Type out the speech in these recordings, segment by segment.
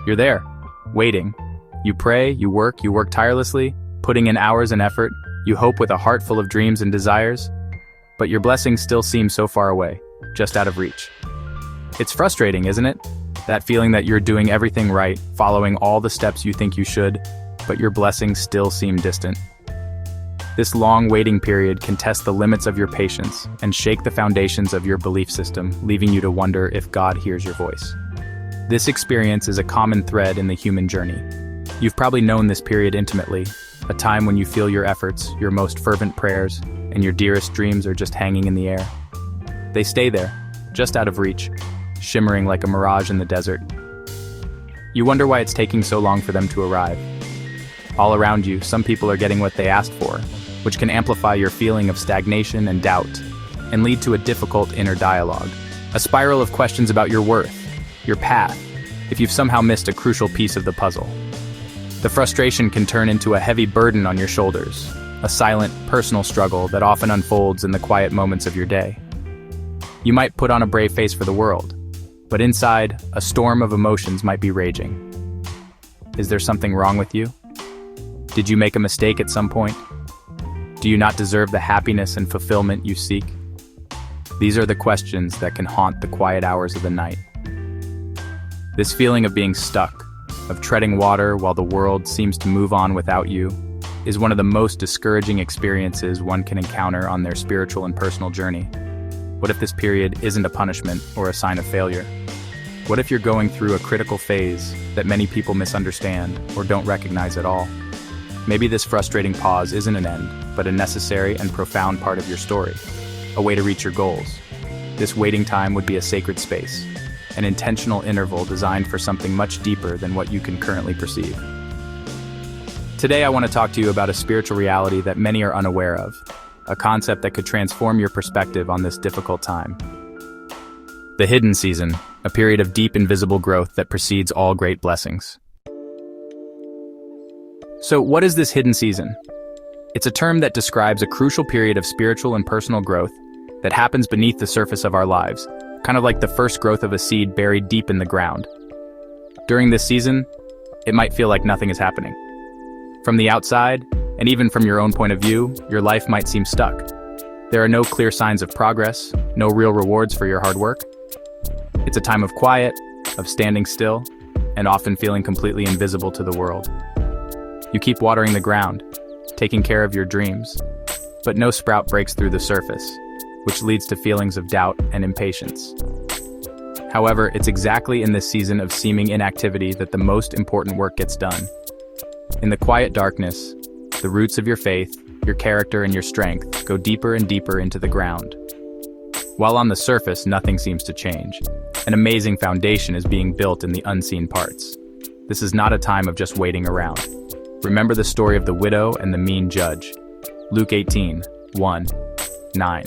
You're there, waiting. You pray, you work tirelessly, putting in hours and effort, you hope with a heart full of dreams and desires, but your blessings still seem so far away, just out of reach. It's frustrating, isn't it? That feeling that you're doing everything right, following all the steps you think you should, but your blessings still seem distant. This long waiting period can test the limits of your patience and shake the foundations of your belief system, leaving you to wonder if God hears your voice. This experience is a common thread in the human journey. You've probably known this period intimately, a time when you feel your efforts, your most fervent prayers, and your dearest dreams are just hanging in the air. They stay there, just out of reach, shimmering like a mirage in the desert. You wonder why it's taking so long for them to arrive. All around you, some people are getting what they asked for, which can amplify your feeling of stagnation and doubt, and lead to a difficult inner dialogue, a spiral of questions about your worth, your path, if you've somehow missed a crucial piece of the puzzle. The frustration can turn into a heavy burden on your shoulders, a silent, personal struggle that often unfolds in the quiet moments of your day. You might put on a brave face for the world, but inside, a storm of emotions might be raging. Is there something wrong with you? Did you make a mistake at some point? Do you not deserve the happiness and fulfillment you seek? These are the questions that can haunt the quiet hours of the night. This feeling of being stuck, of treading water while the world seems to move on without you, is one of the most discouraging experiences one can encounter on their spiritual and personal journey. What if this period isn't a punishment or a sign of failure? What if you're going through a critical phase that many people misunderstand or don't recognize at all? Maybe this frustrating pause isn't an end, but a necessary and profound part of your story, a way to reach your goals. This waiting time would be a sacred space, an intentional interval designed for something much deeper than what you can currently perceive. Today I want to talk to you about a spiritual reality that many are unaware of, a concept that could transform your perspective on this difficult time. The hidden season, a period of deep invisible growth that precedes all great blessings. So what is this hidden season? It's a term that describes a crucial period of spiritual and personal growth that happens beneath the surface of our lives, kind of like the first growth of a seed buried deep in the ground. During this season, it might feel like nothing is happening. From the outside, and even from your own point of view, your life might seem stuck. There are no clear signs of progress, no real rewards for your hard work. It's a time of quiet, of standing still, and often feeling completely invisible to the world. You keep watering the ground, taking care of your dreams, but no sprout breaks through the surface, which leads to feelings of doubt and impatience. However, it's exactly in this season of seeming inactivity that the most important work gets done. In the quiet darkness, the roots of your faith, your character, and your strength go deeper and deeper into the ground. While on the surface, nothing seems to change. An amazing foundation is being built in the unseen parts. This is not a time of just waiting around. Remember the story of the widow and the mean judge. Luke 18:1-9.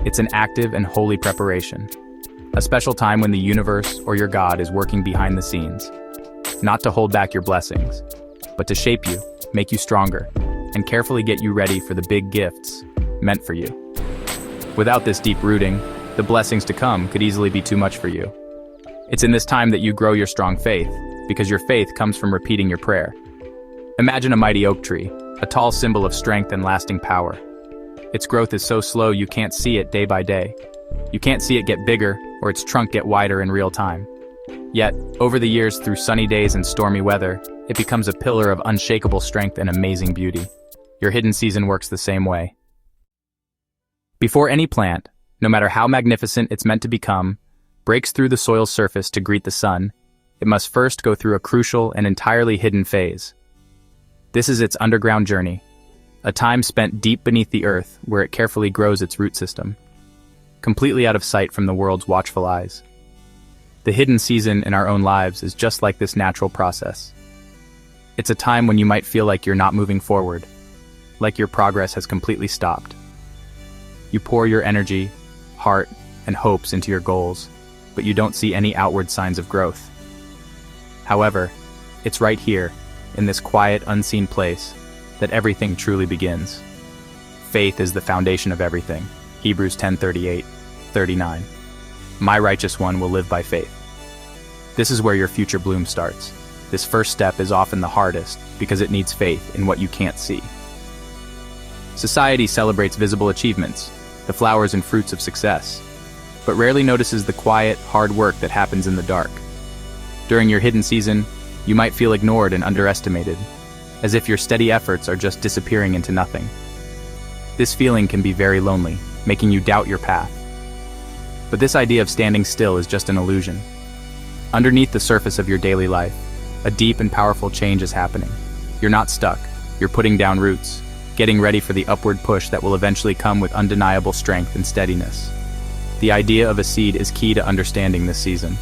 It's an active and holy preparation. A special time when the universe or your God is working behind the scenes. Not to hold back your blessings, but to shape you, make you stronger, and carefully get you ready for the big gifts meant for you. Without this deep rooting, the blessings to come could easily be too much for you. It's in this time that you grow your strong faith, because your faith comes from repeating your prayer. Imagine a mighty oak tree, a tall symbol of strength and lasting power. Its growth is so slow you can't see it day by day. You can't see it get bigger or its trunk get wider in real time. Yet, over the years, through sunny days and stormy weather, it becomes a pillar of unshakable strength and amazing beauty. Your hidden season works the same way. Before any plant, no matter how magnificent it's meant to become, breaks through the soil's surface to greet the sun, it must first go through a crucial and entirely hidden phase. This is its underground journey, a time spent deep beneath the earth where it carefully grows its root system, completely out of sight from the world's watchful eyes. The hidden season in our own lives is just like this natural process. It's a time when you might feel like you're not moving forward, like your progress has completely stopped. You pour your energy, heart, and hopes into your goals, but you don't see any outward signs of growth. However, it's right here, in this quiet, unseen place, that everything truly begins. Faith is the foundation of everything. Hebrews 10:38-39. My righteous one will live by faith. This is where your future bloom starts. This first step is often the hardest because it needs faith in what you can't see. Society celebrates visible achievements, the flowers and fruits of success, but rarely notices the quiet, hard work that happens in the dark. During your hidden season, you might feel ignored and underestimated, as if your steady efforts are just disappearing into nothing. This feeling can be very lonely, making you doubt your path. But this idea of standing still is just an illusion. Underneath the surface of your daily life, a deep and powerful change is happening. You're not stuck, you're putting down roots, getting ready for the upward push that will eventually come with undeniable strength and steadiness. The idea of a seed is key to understanding this season.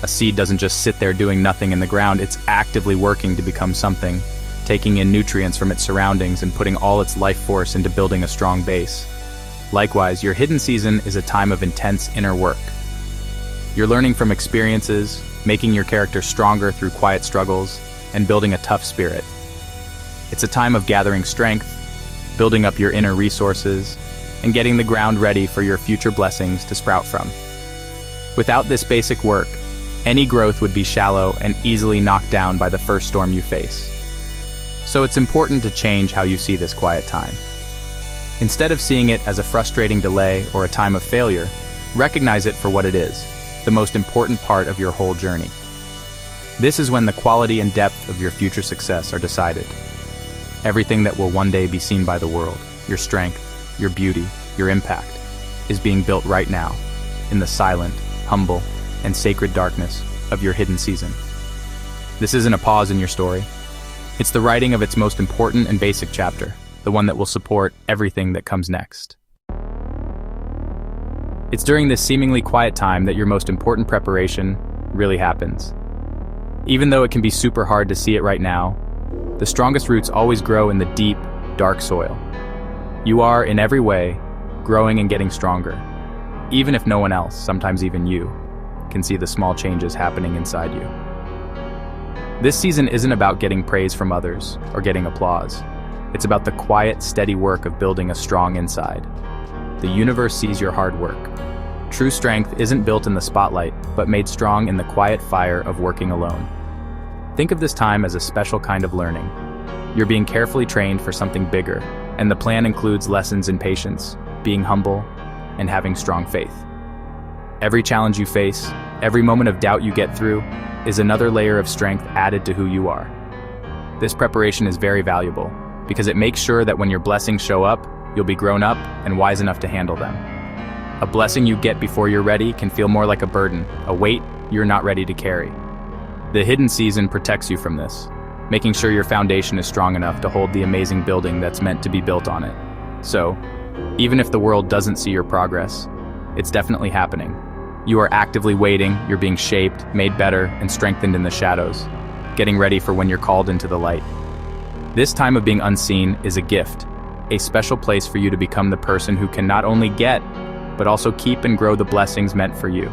A seed doesn't just sit there doing nothing in the ground, it's actively working to become something, taking in nutrients from its surroundings and putting all its life force into building a strong base. Likewise, your hidden season is a time of intense inner work. You're learning from experiences, making your character stronger through quiet struggles, and building a tough spirit. It's a time of gathering strength, building up your inner resources, and getting the ground ready for your future blessings to sprout from. Without this basic work, any growth would be shallow and easily knocked down by the first storm you face. So it's important to change how you see this quiet time. Instead of seeing it as a frustrating delay or a time of failure, recognize it for what it is, the most important part of your whole journey. This is when the quality and depth of your future success are decided. Everything that will one day be seen by the world, your strength, your beauty, your impact, is being built right now, in the silent, humble, and sacred darkness of your hidden season. This isn't a pause in your story. It's the writing of its most important and basic chapter, the one that will support everything that comes next. It's during this seemingly quiet time that your most important preparation really happens. Even though it can be super hard to see it right now, the strongest roots always grow in the deep, dark soil. You are, in every way, growing and getting stronger, even if no one else, sometimes even you, can see the small changes happening inside you. This season isn't about getting praise from others or getting applause. It's about the quiet, steady work of building a strong inside. The universe sees your hard work. True strength isn't built in the spotlight, but made strong in the quiet fire of working alone. Think of this time as a special kind of learning. You're being carefully trained for something bigger, and the plan includes lessons in patience, being humble, and having strong faith. Every challenge you face, every moment of doubt you get through, is another layer of strength added to who you are. This preparation is very valuable, because it makes sure that when your blessings show up, you'll be grown up and wise enough to handle them. A blessing you get before you're ready can feel more like a burden, a weight you're not ready to carry. The hidden season protects you from this, making sure your foundation is strong enough to hold the amazing building that's meant to be built on it. So, even if the world doesn't see your progress, it's definitely happening. You are actively waiting, you're being shaped, made better, and strengthened in the shadows, getting ready for when you're called into the light. This time of being unseen is a gift, a special place for you to become the person who can not only get, but also keep and grow the blessings meant for you.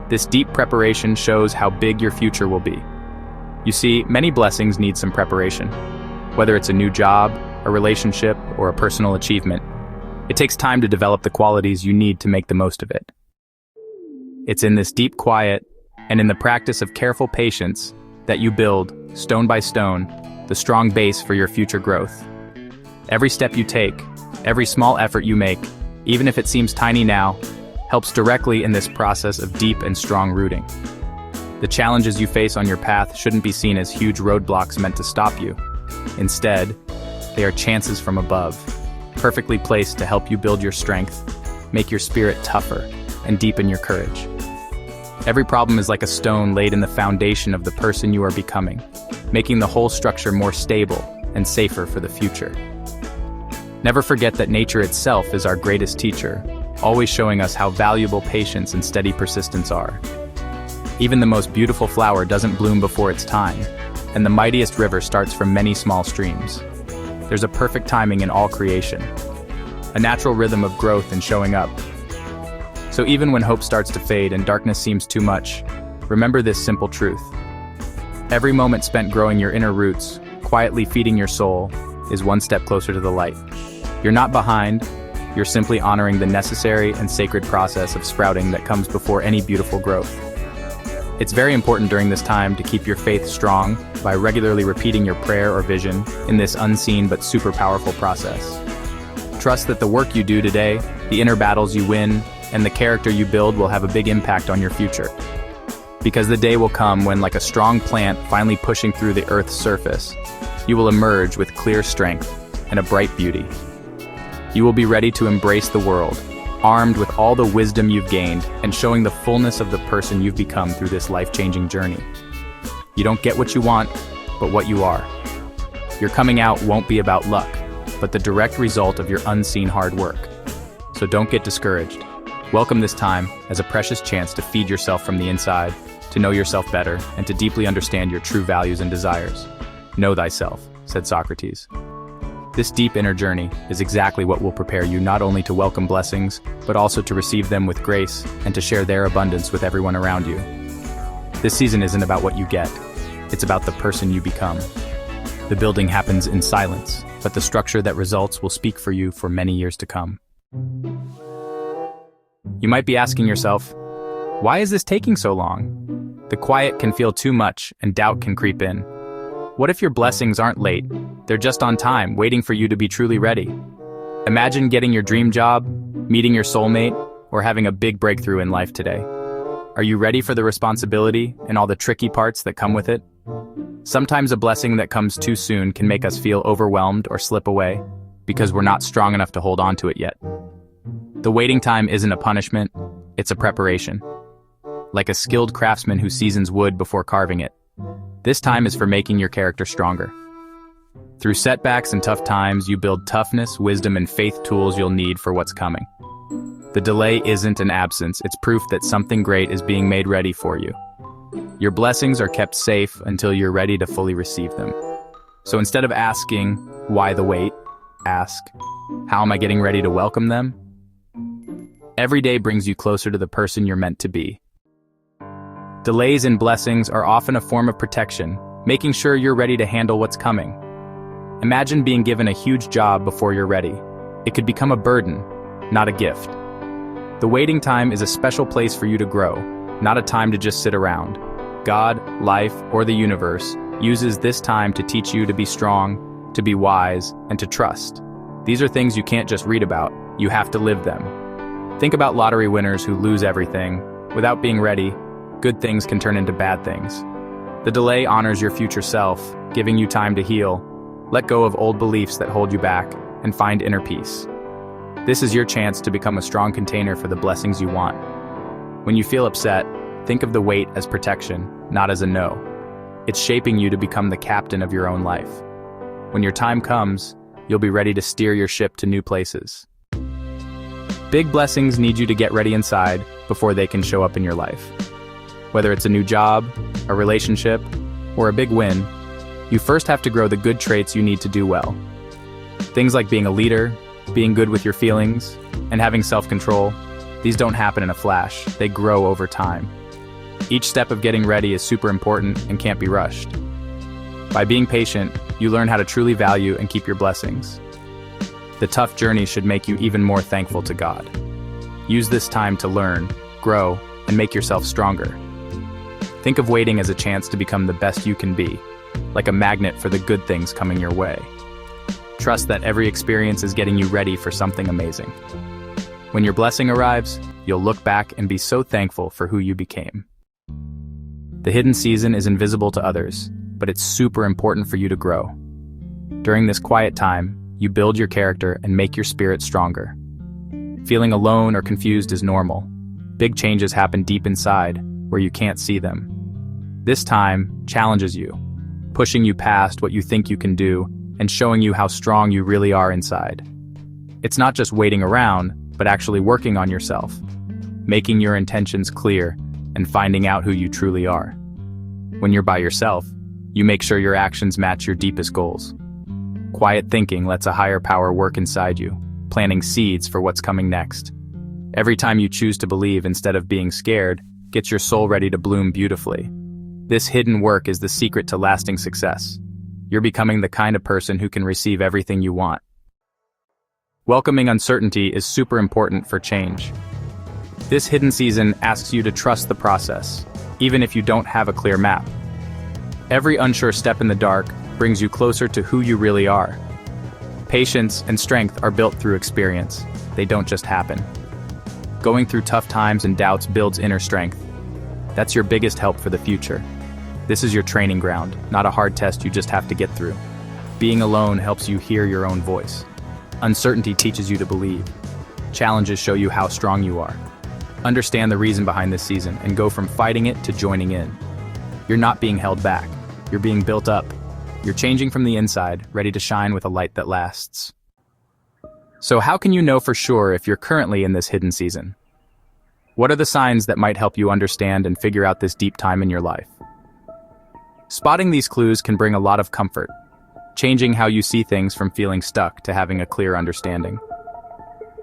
This deep preparation shows how big your future will be. You see, many blessings need some preparation. Whether it's a new job, a relationship, or a personal achievement, it takes time to develop the qualities you need to make the most of it. It's in this deep quiet, and in the practice of careful patience, that you build, stone by stone, the strong base for your future growth. Every step you take, every small effort you make, even if it seems tiny now, helps directly in this process of deep and strong rooting. The challenges you face on your path shouldn't be seen as huge roadblocks meant to stop you. Instead, they are chances from above, perfectly placed to help you build your strength, make your spirit tougher, and deepen your courage. Every problem is like a stone laid in the foundation of the person you are becoming, making the whole structure more stable and safer for the future. Never forget that nature itself is our greatest teacher, always showing us how valuable patience and steady persistence are. Even the most beautiful flower doesn't bloom before its time, and the mightiest river starts from many small streams. There's a perfect timing in all creation, a natural rhythm of growth and showing up. So even when hope starts to fade and darkness seems too much, remember this simple truth. Every moment spent growing your inner roots, quietly feeding your soul, is one step closer to the light. You're not behind, you're simply honoring the necessary and sacred process of sprouting that comes before any beautiful growth. It's very important during this time to keep your faith strong by regularly repeating your prayer or vision in this unseen but super powerful process. Trust that the work you do today, the inner battles you win, and the character you build will have a big impact on your future. Because the day will come when, like a strong plant finally pushing through the Earth's surface, you will emerge with clear strength and a bright beauty. You will be ready to embrace the world, armed with all the wisdom you've gained and showing the fullness of the person you've become through this life-changing journey. You don't get what you want, but what you are. Your coming out won't be about luck, but the direct result of your unseen hard work. So don't get discouraged. Welcome this time as a precious chance to feed yourself from the inside, to know yourself better, and to deeply understand your true values and desires. Know thyself, said Socrates. This deep inner journey is exactly what will prepare you not only to welcome blessings, but also to receive them with grace and to share their abundance with everyone around you. This season isn't about what you get, it's about the person you become. The building happens in silence, but the structure that results will speak for you for many years to come. You might be asking yourself, why is this taking so long? The quiet can feel too much and doubt can creep in. What if your blessings aren't late? They're just on time, waiting for you to be truly ready. Imagine getting your dream job, meeting your soulmate, or having a big breakthrough in life today. Are you ready for the responsibility and all the tricky parts that come with it? Sometimes a blessing that comes too soon can make us feel overwhelmed or slip away because we're not strong enough to hold on to it yet. The waiting time isn't a punishment, it's a preparation. Like a skilled craftsman who seasons wood before carving it. This time is for making your character stronger. Through setbacks and tough times, you build toughness, wisdom, and faith tools you'll need for what's coming. The delay isn't an absence, it's proof that something great is being made ready for you. Your blessings are kept safe until you're ready to fully receive them. So instead of asking, why the wait, ask, how am I getting ready to welcome them? Every day brings you closer to the person you're meant to be. Delays in blessings are often a form of protection, making sure you're ready to handle what's coming. Imagine being given a huge job before you're ready. It could become a burden, not a gift. The waiting time is a special place for you to grow, not a time to just sit around. God, life, or the universe uses this time to teach you to be strong, to be wise, and to trust. These are things you can't just read about, you have to live them. Think about lottery winners who lose everything. Without being ready, good things can turn into bad things. The delay honors your future self, giving you time to heal. Let go of old beliefs that hold you back, and find inner peace. This is your chance to become a strong container for the blessings you want. When you feel upset, think of the wait as protection, not as a no. It's shaping you to become the captain of your own life. When your time comes, you'll be ready to steer your ship to new places. Big blessings need you to get ready inside before they can show up in your life. Whether it's a new job, a relationship, or a big win, you first have to grow the good traits you need to do well. Things like being a leader, being good with your feelings, and having self-control, these don't happen in a flash, they grow over time. Each step of getting ready is super important and can't be rushed. By being patient, you learn how to truly value and keep your blessings. The tough journey should make you even more thankful to God. Use this time to learn, grow, and make yourself stronger. Think of waiting as a chance to become the best you can be, like a magnet for the good things coming your way. Trust that every experience is getting you ready for something amazing. When your blessing arrives, you'll look back and be so thankful for who you became. The hidden season is invisible to others, but it's super important for you to grow. During this quiet time, you build your character and make your spirit stronger. Feeling alone or confused is normal. Big changes happen deep inside, where you can't see them. This time challenges you, pushing you past what you think you can do and showing you how strong you really are inside. It's not just waiting around, but actually working on yourself, making your intentions clear and finding out who you truly are. When you're by yourself, you make sure your actions match your deepest goals. Quiet thinking lets a higher power work inside you, planting seeds for what's coming next. Every time you choose to believe instead of being scared, gets your soul ready to bloom beautifully. This hidden work is the secret to lasting success. You're becoming the kind of person who can receive everything you want. Welcoming uncertainty is super important for change. This hidden season asks you to trust the process. even if you don't have a clear map. Every unsure step in the dark brings you closer to who you really are. Patience and strength are built through experience. They don't just happen. Going through tough times and doubts builds inner strength. That's your biggest help for the future. This is your training ground, not a hard test you just have to get through. Being alone helps you hear your own voice. Uncertainty teaches you to believe. Challenges show you how strong you are. Understand the reason behind this season and go from fighting it to joining in. You're not being held back. You're being built up. You're changing from the inside, ready to shine with a light that lasts. So how can you know for sure if you're currently in this hidden season? What are the signs that might help you understand and figure out this deep time in your life? Spotting these clues can bring a lot of comfort, changing how you see things from feeling stuck to having a clear understanding.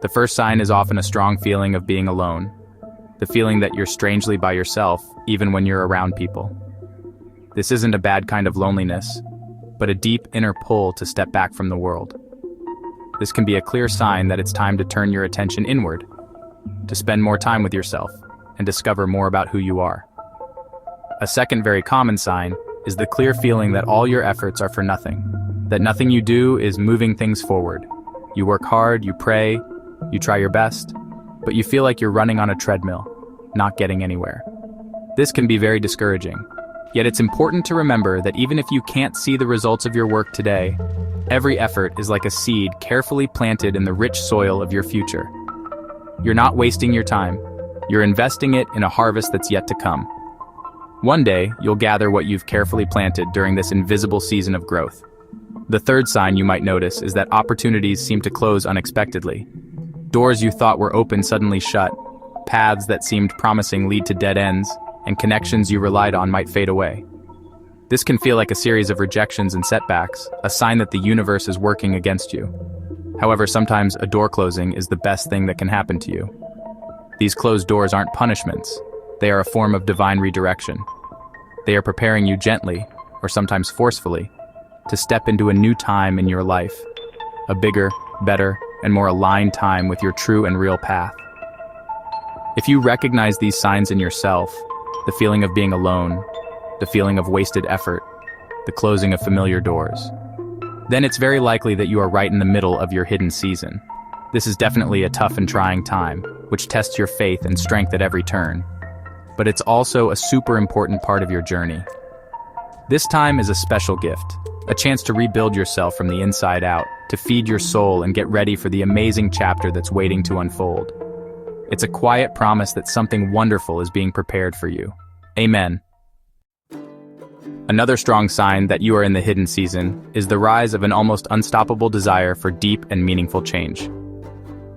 The first sign is often a strong feeling of being alone, the feeling that you're strangely by yourself, even when you're around people. This isn't a bad kind of loneliness, but a deep inner pull to step back from the world. This can be a clear sign that it's time to turn your attention inward, to spend more time with yourself, and discover more about who you are. A second very common sign is the clear feeling that all your efforts are for nothing, that nothing you do is moving things forward. You work hard, you pray, you try your best, but you feel like you're running on a treadmill, not getting anywhere. This can be very discouraging. Yet it's important to remember that even if you can't see the results of your work today, every effort is like a seed carefully planted in the rich soil of your future. You're not wasting your time. You're investing it in a harvest that's yet to come. One day, you'll gather what you've carefully planted during this invisible season of growth. The third sign you might notice is that opportunities seem to close unexpectedly. Doors you thought were open suddenly shut, paths that seemed promising lead to dead ends, and connections you relied on might fade away. This can feel like a series of rejections and setbacks, a sign that the universe is working against you. However, sometimes a door closing is the best thing that can happen to you. These closed doors aren't punishments. They are a form of divine redirection. They are preparing you gently, or sometimes forcefully, to step into a new time in your life, a bigger, better, and more aligned time with your true and real path. If you recognize these signs in yourself, the feeling of being alone, the feeling of wasted effort, the closing of familiar doors, then it's very likely that you are right in the middle of your hidden season. This is definitely a tough and trying time, which tests your faith and strength at every turn. But it's also a super important part of your journey. This time is a special gift, a chance to rebuild yourself from the inside out, to feed your soul and get ready for the amazing chapter that's waiting to unfold. It's a quiet promise that something wonderful is being prepared for you. Amen. Another strong sign that you are in the hidden season is the rise of an almost unstoppable desire for deep and meaningful change.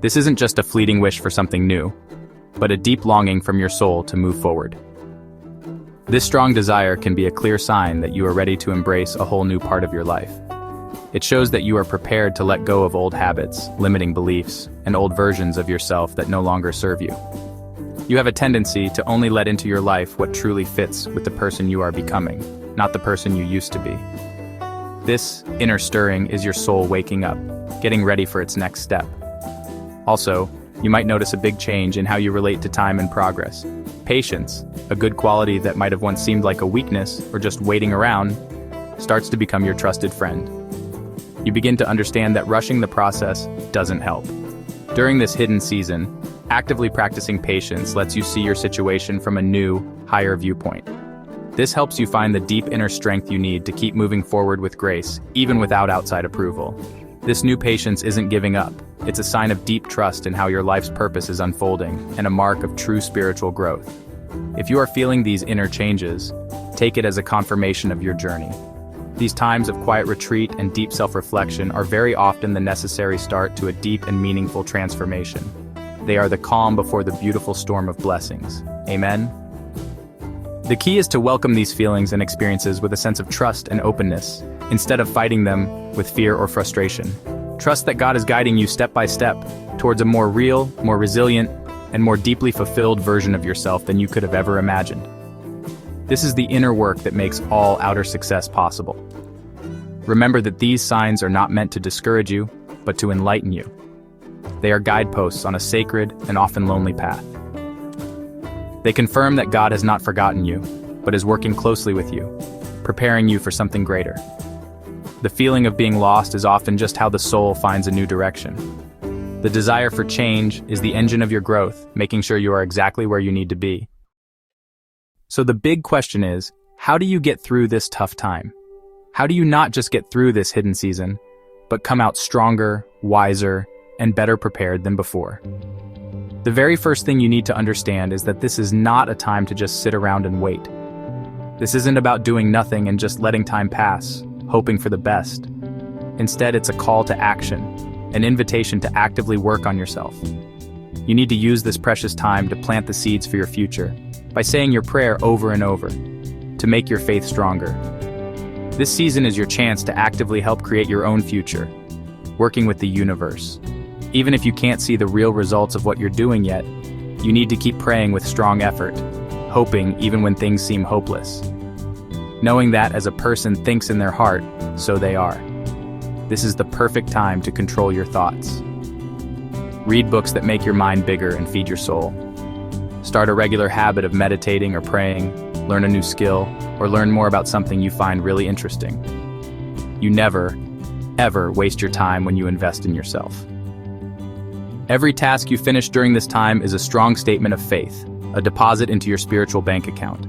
This isn't just a fleeting wish for something new, but a deep longing from your soul to move forward. This strong desire can be a clear sign that you are ready to embrace a whole new part of your life. It shows that you are prepared to let go of old habits, limiting beliefs, and old versions of yourself that no longer serve you. You have a tendency to only let into your life what truly fits with the person you are becoming, not the person you used to be. This inner stirring is your soul waking up, getting ready for its next step. Also, you might notice a big change in how you relate to time and progress. Patience, a good quality that might have once seemed like a weakness or just waiting around, starts to become your trusted friend. You begin to understand that rushing the process doesn't help. During this hidden season, actively practicing patience lets you see your situation from a new, higher viewpoint. This helps you find the deep inner strength you need to keep moving forward with grace, even without outside approval. This new patience isn't giving up. It's a sign of deep trust in how your life's purpose is unfolding, and a mark of true spiritual growth. If you are feeling these inner changes, take it as a confirmation of your journey. These times of quiet retreat and deep self-reflection are very often the necessary start to a deep and meaningful transformation. They are the calm before the beautiful storm of blessings. Amen? The key is to welcome these feelings and experiences with a sense of trust and openness, instead of fighting them with fear or frustration. Trust that God is guiding you step by step towards a more real, more resilient, and more deeply fulfilled version of yourself than you could have ever imagined. This is the inner work that makes all outer success possible. Remember that these signs are not meant to discourage you, but to enlighten you. They are guideposts on a sacred and often lonely path. They confirm that God has not forgotten you, but is working closely with you, preparing you for something greater. The feeling of being lost is often just how the soul finds a new direction. The desire for change is the engine of your growth, making sure you are exactly where you need to be. So the big question is, how do you get through this tough time? How do you not just get through this hidden season, but come out stronger, wiser, and better prepared than before? The very first thing you need to understand is that this is not a time to just sit around and wait. This isn't about doing nothing and just letting time pass, hoping for the best. Instead, it's a call to action, an invitation to actively work on yourself. You need to use this precious time to plant the seeds for your future by saying your prayer over and over, to make your faith stronger. This season is your chance to actively help create your own future, working with the universe. Even if you can't see the real results of what you're doing yet, you need to keep praying with strong effort, hoping even when things seem hopeless. Knowing that as a person thinks in their heart, so they are. This is the perfect time to control your thoughts. Read books that make your mind bigger and feed your soul. Start a regular habit of meditating or praying, learn a new skill, or learn more about something you find really interesting. You never, ever waste your time when you invest in yourself. Every task you finish during this time is a strong statement of faith, a deposit into your spiritual bank account.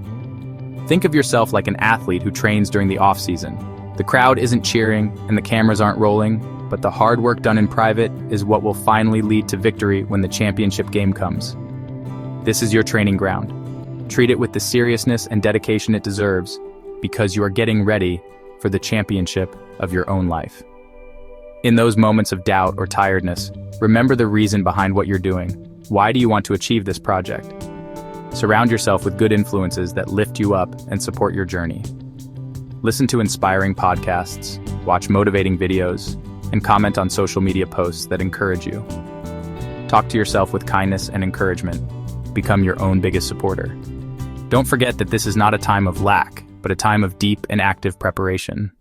Think of yourself like an athlete who trains during the off-season. The crowd isn't cheering and the cameras aren't rolling, but the hard work done in private is what will finally lead to victory when the championship game comes. This is your training ground. Treat it with the seriousness and dedication it deserves, because you are getting ready for the championship of your own life. In those moments of doubt or tiredness, remember the reason behind what you're doing. Why do you want to achieve this project? Surround yourself with good influences that lift you up and support your journey. Listen to inspiring podcasts, watch motivating videos, and comment on social media posts that encourage you. Talk to yourself with kindness and encouragement. Become your own biggest supporter. Don't forget that this is not a time of lack, but a time of deep and active preparation.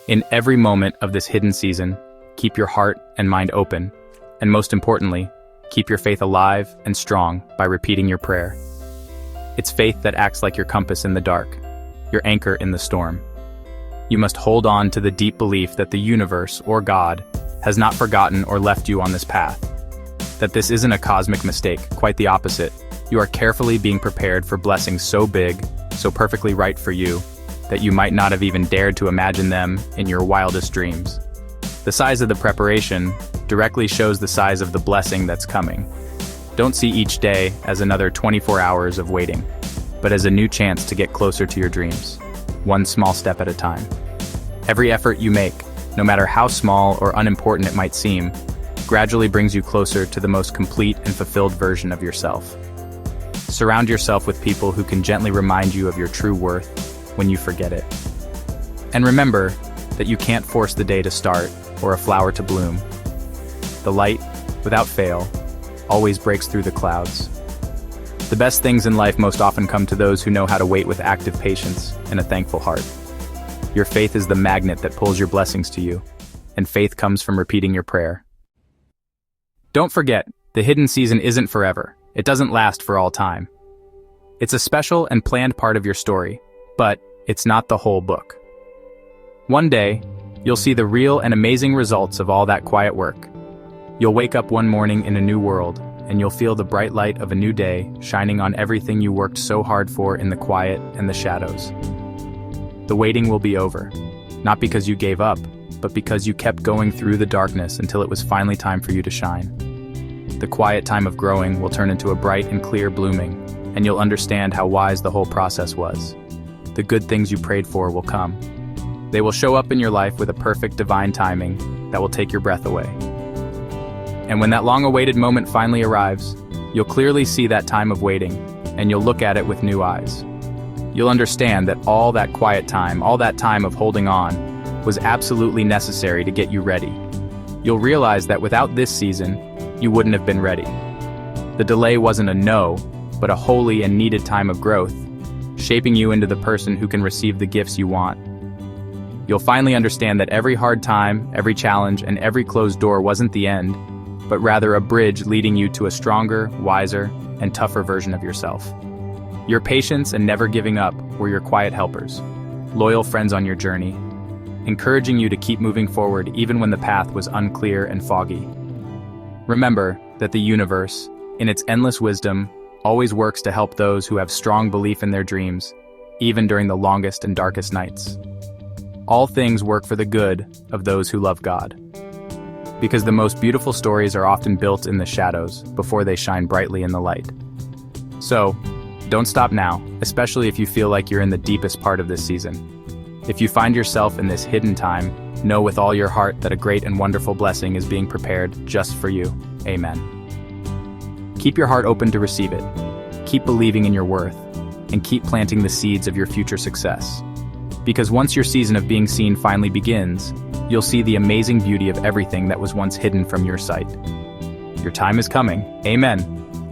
In every moment of this hidden season, keep your heart and mind open, and most importantly, keep your faith alive and strong by repeating your prayer. It's faith that acts like your compass in the dark, your anchor in the storm. You must hold on to the deep belief that the universe, or God, has not forgotten or left you on this path. That this isn't a cosmic mistake, quite the opposite. You are carefully being prepared for blessings so big, so perfectly right for you, that you might not have even dared to imagine them in your wildest dreams. The size of the preparation directly shows the size of the blessing that's coming. Don't see each day as another 24 hours of waiting, but as a new chance to get closer to your dreams, one small step at a time. Every effort you make, no matter how small or unimportant it might seem, gradually brings you closer to the most complete and fulfilled version of yourself. Surround yourself with people who can gently remind you of your true worth when you forget it. And remember that you can't force the day to start or a flower to bloom. The light, without fail, always breaks through the clouds. The best things in life most often come to those who know how to wait with active patience and a thankful heart. Your faith is the magnet that pulls your blessings to you, and faith comes from repeating your prayer. Don't forget, the hidden season isn't forever. It doesn't last for all time. It's a special and planned part of your story, but it's not the whole book. One day, you'll see the real and amazing results of all that quiet work. You'll wake up one morning in a new world, and you'll feel the bright light of a new day shining on everything you worked so hard for in the quiet and the shadows. The waiting will be over, not because you gave up, but because you kept going through the darkness until it was finally time for you to shine. The quiet time of growing will turn into a bright and clear blooming, and you'll understand how wise the whole process was. The good things you prayed for will come. They will show up in your life with a perfect divine timing that will take your breath away. And when that long-awaited moment finally arrives, you'll clearly see that time of waiting, and you'll look at it with new eyes. You'll understand that all that quiet time, all that time of holding on, was absolutely necessary to get you ready. You'll realize that without this season, you wouldn't have been ready. The delay wasn't a no, but a holy and needed time of growth, shaping you into the person who can receive the gifts you want. You'll finally understand that every hard time, every challenge, and every closed door wasn't the end, but rather a bridge leading you to a stronger, wiser, and tougher version of yourself. Your patience and never giving up were your quiet helpers, loyal friends on your journey, encouraging you to keep moving forward even when the path was unclear and foggy. Remember that the universe, in its endless wisdom, always works to help those who have strong belief in their dreams, even during the longest and darkest nights. All things work for the good of those who love God. Because the most beautiful stories are often built in the shadows before they shine brightly in the light. So, don't stop now, especially if you feel like you're in the deepest part of this season. If you find yourself in this hidden time, know with all your heart that a great and wonderful blessing is being prepared just for you. Amen. Keep your heart open to receive it. Keep believing in your worth, and keep planting the seeds of your future success. Because once your season of being seen finally begins, you'll see the amazing beauty of everything that was once hidden from your sight. Your time is coming. Amen.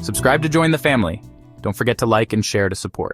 Subscribe to join the family. Don't forget to like and share to support.